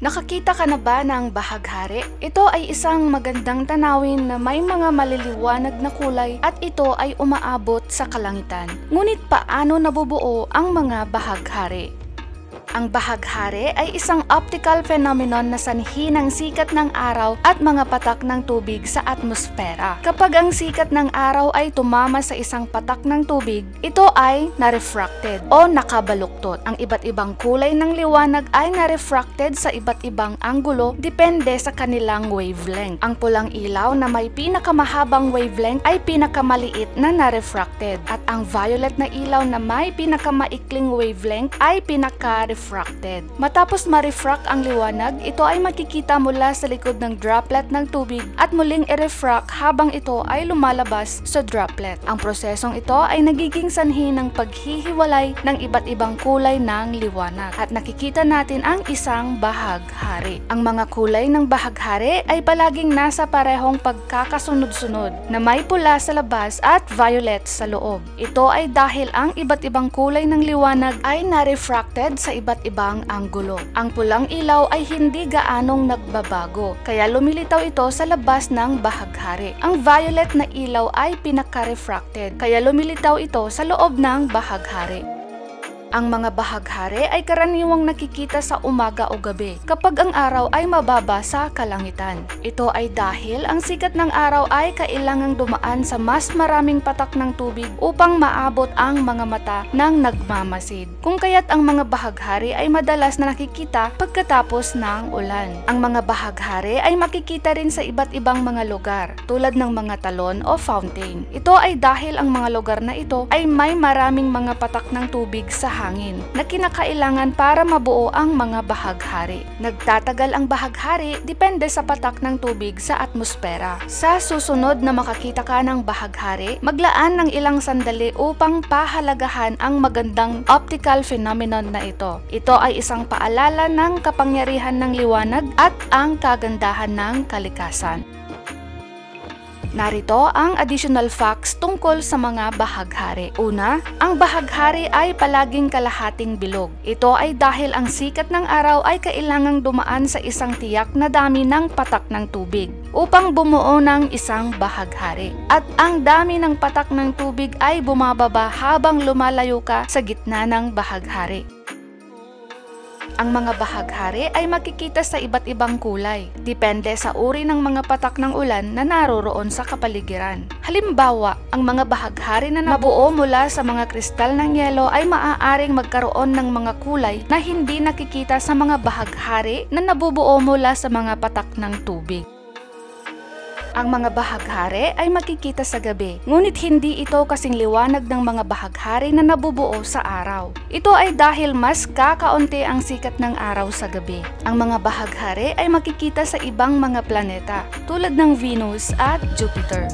Nakakita ka na ba ng bahaghari? Ito ay isang magandang tanawin na may mga maliliwanag na kulay at ito ay umaabot sa kalangitan. Ngunit paano nabubuo ang mga bahaghari? Ang bahaghari ay isang optical phenomenon na sanhi ng sikat ng araw at mga patak ng tubig sa atmosfera. Kapag ang sikat ng araw ay tumama sa isang patak ng tubig, ito ay na-refracted o nakabaluktot. Ang iba't ibang kulay ng liwanag ay na-refracted sa iba't ibang anggulo depende sa kanilang wavelength. Ang pulang ilaw na may pinakamahabang wavelength ay pinakamaliit na na-refracted at ang violet na ilaw na may pinakamaikling wavelength ay pinaka-refracted. Matapos ma-refract ang liwanag, ito ay makikita mula sa likod ng droplet ng tubig at muling i-refract habang ito ay lumalabas sa droplet. Ang prosesong ito ay nagiging sanhi ng paghihiwalay ng iba't ibang kulay ng liwanag at nakikita natin ang isang bahaghari. Ang mga kulay ng bahaghari ay palaging nasa parehong pagkakasunod-sunod na may pula sa labas at violet sa loob. Ito ay dahil ang iba't ibang kulay ng liwanag ay na-refracted sa iba't ibang anggulo. Ang pulang ilaw ay hindi gaanong nagbabago, kaya lumilitaw ito sa labas ng bahaghari. Ang violet na ilaw ay pinaka-refracted, kaya lumilitaw ito sa loob ng bahaghari. Ang mga bahaghari ay karaniwang nakikita sa umaga o gabi kapag ang araw ay mababa sa kalangitan. Ito ay dahil ang sikat ng araw ay kailangang dumaan sa mas maraming patak ng tubig upang maabot ang mga mata ng nagmamasid. Kung kaya't ang mga bahaghari ay madalas na nakikita pagkatapos ng ulan. Ang mga bahaghari ay makikita rin sa iba't ibang mga lugar tulad ng mga talon o fountain. Ito ay dahil ang mga lugar na ito ay may maraming mga patak ng tubig sa hangin na kinakailangan para mabuo ang mga bahaghari. Nagtatagal ang bahaghari depende sa patak ng tubig sa atmosfera. Sa susunod na makakita ka ng bahaghari, maglaan ng ilang sandali upang pahalagahan ang magandang optical phenomenon na ito. Ito ay isang paalala ng kapangyarihan ng liwanag at ang kagandahan ng kalikasan. Narito ang additional facts tungkol sa mga bahaghari. Una, ang bahaghari ay palaging kalahating bilog. Ito ay dahil ang sikat ng araw ay kailangang dumaan sa isang tiyak na dami ng patak ng tubig upang bumuo ng isang bahaghari. At ang dami ng patak ng tubig ay bumababa habang lumalayo ka sa gitna ng bahaghari. Ang mga bahaghari ay makikita sa iba't ibang kulay, depende sa uri ng mga patak ng ulan na naroroon sa kapaligiran. Halimbawa, ang mga bahaghari na nabuo mula sa mga kristal ng yelo ay maaaring magkaroon ng mga kulay na hindi nakikita sa mga bahaghari na nabubuo mula sa mga patak ng tubig. Ang mga bahaghari ay makikita sa gabi, ngunit hindi ito kasing liwanag ng mga bahaghari na nabubuo sa araw. Ito ay dahil mas kakaunti ang sikat ng araw sa gabi. Ang mga bahaghari ay makikita sa ibang mga planeta tulad ng Venus at Jupiter.